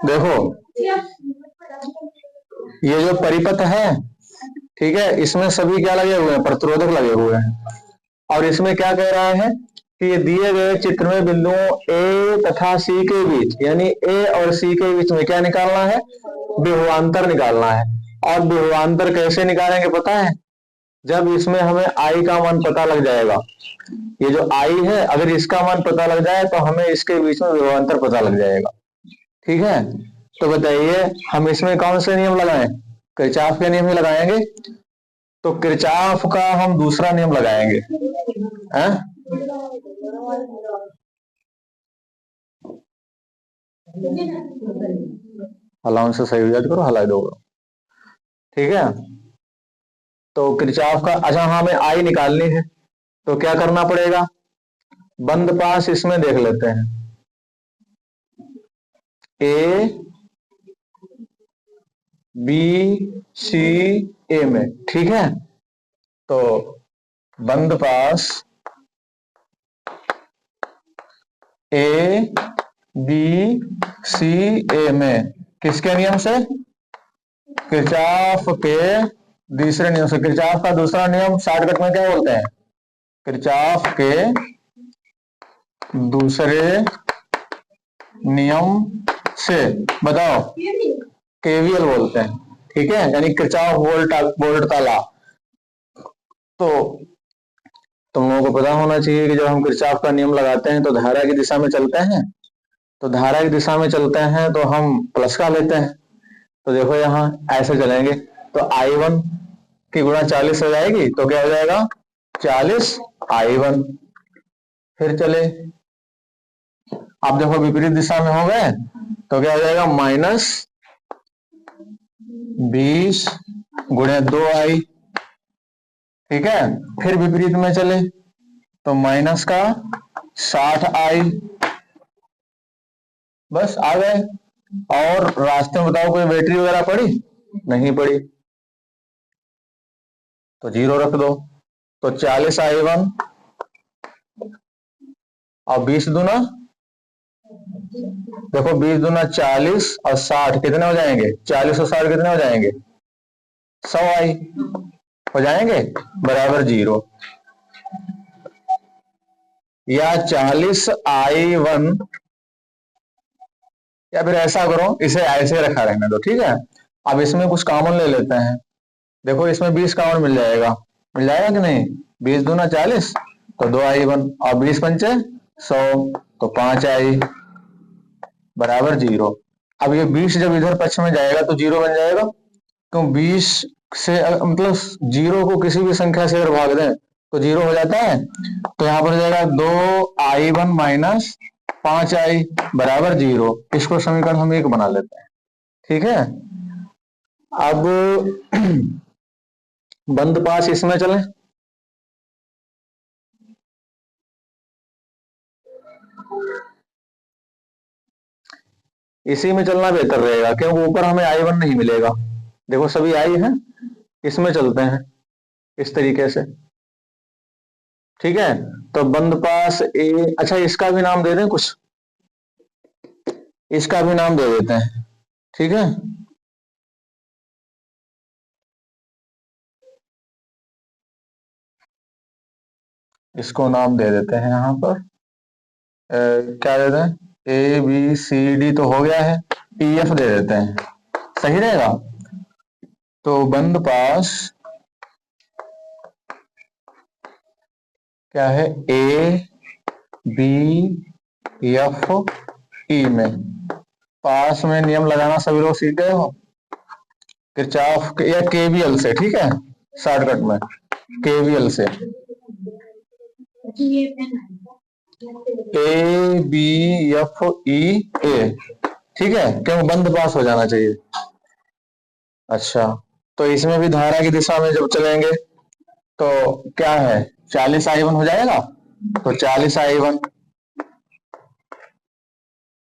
देखो ये जो परिपथ है, ठीक है, इसमें सभी क्या लगे हुए हैं, प्रतिरोधक लगे हुए हैं। और इसमें क्या कह रहा है कि ये दिए गए चित्र में बिंदुओं ए तथा सी के बीच, यानी ए और सी के बीच में क्या निकालना है, विभवांतर निकालना है। और विभवांतर कैसे निकालेंगे पता है, जब इसमें हमें आई का मान पता लग जाएगा, ये जो आई है अगर इसका मान पता लग जाए तो हमें इसके बीच में विभवांतर पता लग जाएगा। ठीक है, तो बताइए हम इसमें कौन से नियम लगाएं, किरचॉफ के नियम ही लगाएंगे। तो किरचॉफ का हम दूसरा नियम लगाएंगे, हैं? अलाउंस से सही याद करो, हलाई दो। ठीक है, तो किरचॉफ का, अच्छा हमें आई निकालनी है तो क्या करना पड़ेगा, बंद पास इसमें देख लेते हैं, ए बी सी ए में। ठीक है, तो बंद पास ए बी सी ए में किसके नियम से, किरचॉफ के दूसरे नियम से। किरचॉफ का दूसरा नियम शॉर्टकट में क्या बोलते हैं, किरचॉफ के दूसरे नियम से, बताओ, केवीएल बोलते हैं। ठीक है, यानी किरचॉफ वोल्ट का लॉ। तो तुम लोगों को पता होना चाहिए कि जब हम किरचॉफ का नियम लगाते हैं तो धारा की दिशा में चलते हैं, तो धारा की दिशा में चलते हैं तो हम प्लस का लेते हैं। तो देखो यहाँ ऐसे चलेंगे तो I1 की गुणा 40 हो जाएगी, तो क्या हो जाएगा 40 I1। फिर चले, अब देखो विपरीत दिशा में हो गए तो क्या हो जाएगा -20 गुणे 2I। ठीक है, फिर विपरीत में चले तो माइनस का 60I। बस आ गए। और रास्ते में बताओ कोई बैटरी वगैरह पड़ी, नहीं पड़ी, तो 0 रख दो। तो 40I1 और 20 दूना, देखो 20 दूना 40 और 60 कितने हो जाएंगे, 40 और 60 कितने हो जाएंगे, 100I हो जाएंगे, बराबर 0। या 40I1, या फिर ऐसा करो इसे ऐसे रखा रहने दो। ठीक है, अब इसमें कुछ कॉमन ले लेते हैं। देखो इसमें 20 कॉमन मिल जाएगा, मिल जाएगा कि नहीं, 20 दूना 40 तो 2I1 और 20 पंचे 100 तो 5I बराबर 0। अब ये 20 जब इधर पक्ष में जाएगा तो 0 बन जाएगा, क्यों 20 से मतलब 0 को किसी भी संख्या से अगर भाग दें तो 0 हो जाता है। तो यहाँ पर जाएगा 2I1 माइनस 5I बराबर 0। इसको समीकरण हम 1 बना लेते हैं। ठीक है, अब बंद पास इसमें चलें, इसी में चलना बेहतर रहेगा क्योंकि ऊपर हमें I1 नहीं मिलेगा। देखो सभी आई हैं, इसमें चलते हैं इस तरीके से। ठीक है, तो बंद पास ए, अच्छा इसका भी नाम दे दें, कुछ इसका भी नाम दे देते हैं। ठीक है, इसको नाम दे देते हैं यहाँ पर क्या दे दें, ए बी सी डी तो हो गया है, PF दे देते हैं, सही रहेगा। तो बंद पास क्या है, ए बी एफ ई में पास में नियम लगाना सभी लोग सीख गए हो, किरचॉफ या केवीएल से। ठीक है, शॉर्टकट में केवीएल से, ए बी एफ ई ए। ठीक है, क्यों बंद पास हो जाना चाहिए। अच्छा, तो इसमें भी धारा की दिशा में जब चलेंगे तो क्या है, 40I1 हो जाएगा, तो 40I1।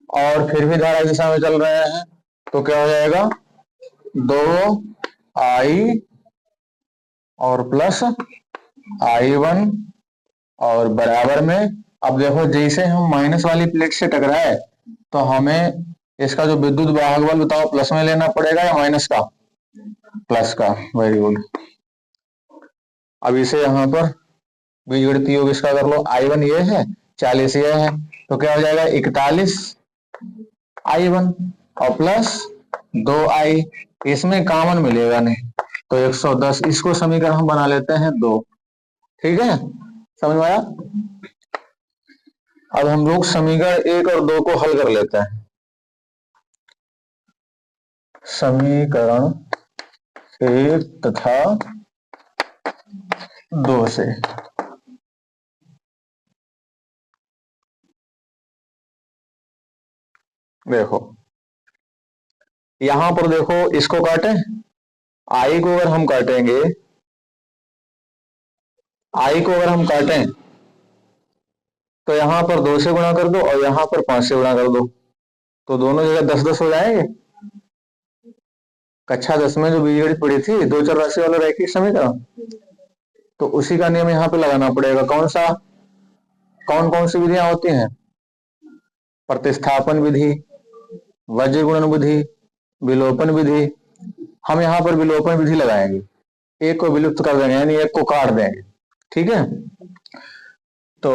और फिर भी धारा की दिशा में चल रहे हैं तो क्या हो जाएगा, 2I और प्लस I1 और बराबर में। अब देखो जैसे हम माइनस वाली प्लेट से टकराए तो हमें इसका जो विद्युत वाहक बल बताओ प्लस में लेना पड़ेगा या माइनस का? प्लस का। Very good. अब इसे यहाँ पर बीजगणितीय योग इसका कर लो। I1 ये है, 40 ये है, तो क्या हो जाएगा 41I1 और प्लस 2I, इसमें कॉमन मिलेगा नहीं तो 110। इसको समीकरण हम बना लेते हैं 2। ठीक है, समझ में आया? अब हम लोग समीकरण 1 और 2 को हल कर लेते हैं। समीकरण 1 तथा 2 से देखो, यहां पर देखो, इसको काटें, आई को अगर हम काटेंगे, आई को अगर हम काटें तो यहां पर 2 से गुणा कर दो और यहां पर 5 से गुणा कर दो, तो दोनों जगह 10-10 हो जाएंगे। कक्षा 10 में जो बीजगणित पढ़ी थी, दो चर राशि वाला रैखिक समीकरण, तो उसी का नियम यहाँ पे लगाना पड़ेगा। कौन सा? कौन कौन सी विधियां होती हैं? प्रतिस्थापन विधि, वज्र गुणन विधि, विलोपन विधि। हम यहाँ पर विलोपन विधि लगाएंगे, एक को विलुप्त कर देंगे, यानी एक को काट देंगे। ठीक है, तो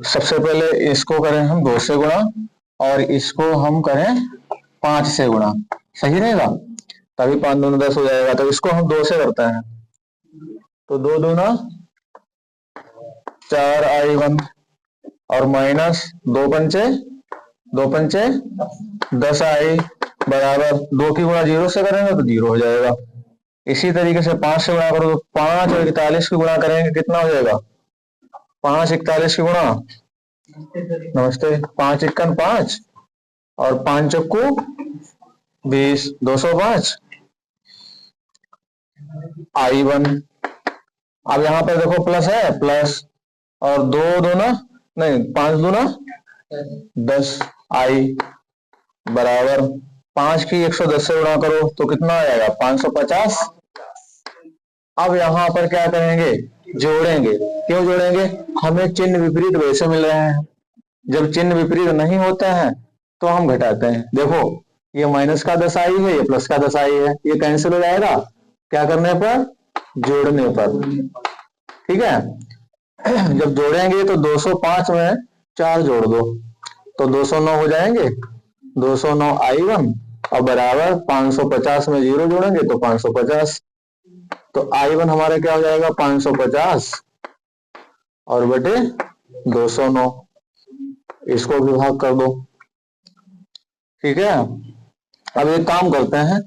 सबसे पहले इसको करें हम 2 से गुणा और इसको हम करें 5 से गुणा, सही रहेगा? तभी 5 दूना 10 हो जाएगा। तो इसको हम 2 से करते हैं, तो 2 दूना 4I1 और माइनस 2 पंचे 10I बराबर 2 की गुणा 0 से करेंगे तो 0 हो जाएगा। इसी तरीके से 5 से गुणा करो तो 5 और 41 की गुणा करेंगे, कितना हो जाएगा? 5 41 की गुणा, नमस्ते, 5 51 5 और 5 चक्कू 20, 205 I1। अब यहाँ पे देखो प्लस है, प्लस और 2 दूना नहीं 5 दूना 10I बराबर 5 की 110 से गुणा करो तो कितना आ जाएगा? 550। अब यहाँ पर क्या करेंगे? जोड़ेंगे। क्यों जोड़ेंगे? हमें चिन्ह विपरीत वैसे मिल रहे हैं, जब चिन्ह विपरीत नहीं होते हैं तो हम घटाते हैं। देखो, ये माइनस का 10I है, ये प्लस का 10I है, ये कैंसिल हो जाएगा क्या करने पर? जोड़ने पर। ठीक है, जब जोड़ेंगे तो 205 में 4 जोड़ दो तो 209 हो जाएंगे, 209I1 और बराबर 550 में 0 जोड़ेंगे तो 550। तो I1 हमारा क्या हो जाएगा? 550 और बटे 209, इसको विभाग कर दो। ठीक है, अब एक काम करते हैं,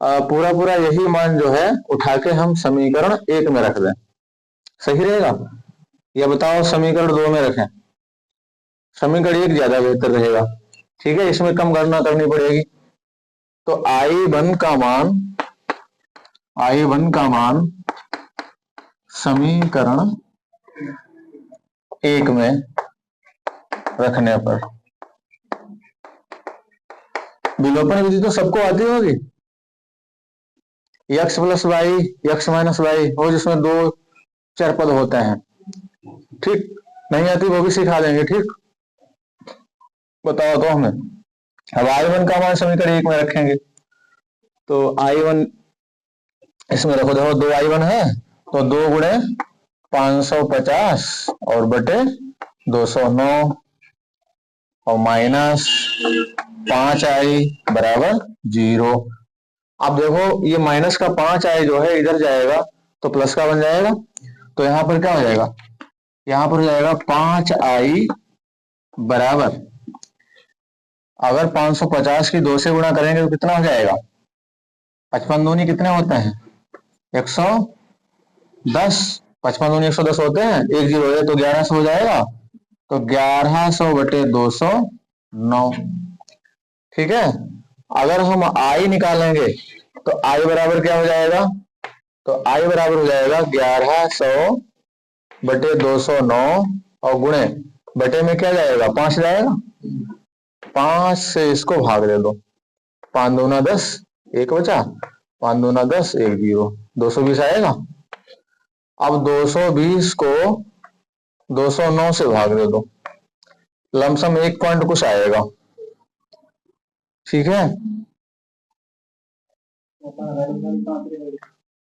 पूरा पूरा यही मान जो है उठा के हम समीकरण 1 में रख दें, सही रहेगा? या बताओ समीकरण 2 में रखें? समीकरण 1 ज्यादा बेहतर रहेगा। ठीक है, इसमें कम गणना करनी पड़ेगी। तो I1 का मान समीकरण 1 में रखने पर, विलोपन विधि तो सबको आती होगी, x plus y x minus y हो, जिसमें 2 चर पद होते हैं। ठीक, नहीं आती वो भी सिखा देंगे। ठीक, बताओ तो हमें। अब I1 का मान समीकरण 1 में रखेंगे, तो I1 इसमें रखो, देखो 2I1 है तो 2 गुणे 550 और बटे 209 और माइनस 5I बराबर 0। अब देखो, ये माइनस का 5I जो है इधर जाएगा तो प्लस का बन जाएगा, तो यहां पर क्या हो जाएगा? यहां पर हो जाएगा 5I बराबर, अगर 550 की 2 से गुणा करेंगे तो कितना हो जाएगा? 55 दूनी कितने होते हैं? 110। 55 दूनी 110 होते हैं, 1 0 है तो 1100 हो जाएगा, तो 1100 बटे 209। ठीक है, अगर हम I निकालेंगे तो I बराबर क्या हो जाएगा? तो I बराबर हो जाएगा 1100 बटे 209 और गुणे बटे में क्या जाएगा? 5 जाएगा, 5 से इसको भाग दे दो, 5 दूना 10, 1 बचा, 5 दूना 10, 1 0, 220 आएगा। अब 220 को 209 से भाग दे दो, लमसम 1 पॉइंट कुछ आएगा, ठीक है।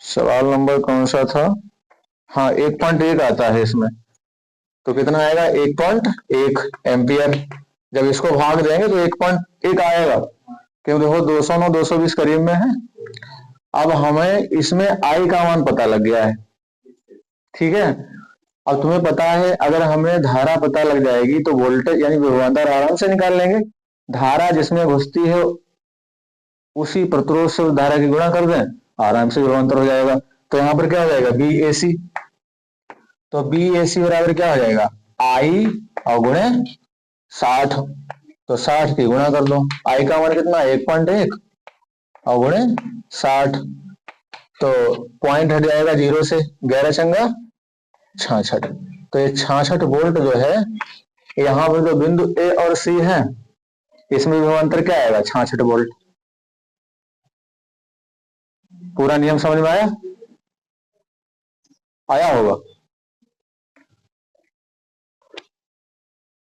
सवाल नंबर कौन सा था? हाँ, 1.1 आता है इसमें। तो कितना आएगा? 1.1 एम्पियर। जब इसको भाग देंगे तो 1.1 आएगा, क्योंकि देखो 209 220 करीब में है। अब हमें इसमें आई का मान पता लग गया है, ठीक है। अब तुम्हें पता है अगर हमें धारा पता लग जाएगी तो वोल्टेज यानी विभवांतर आराम से निकाल लेंगे। धारा जिसमें घुसती है उसी प्रतिरोध से धारा की गुणा कर दें, आराम से विभवांतर हो जाएगा। तो यहाँ पर क्या हो जाएगा? बी ए सी। तो बी ए सी बराबर क्या हो जाएगा? आई और गुणे 60। तो 60 की गुणा कर दो। आई का मान कितना? 1.1 और गुणे 60। तो पॉइंट हट जाएगा 0 से, 11 चंगा 66। तो ये 66 वोल्ट जो है, यहाँ पर जो बिंदु ए और सी है इसमें विभवांतर क्या आएगा? 66 वोल्ट। पूरा नियम समझ में आया? आया होगा।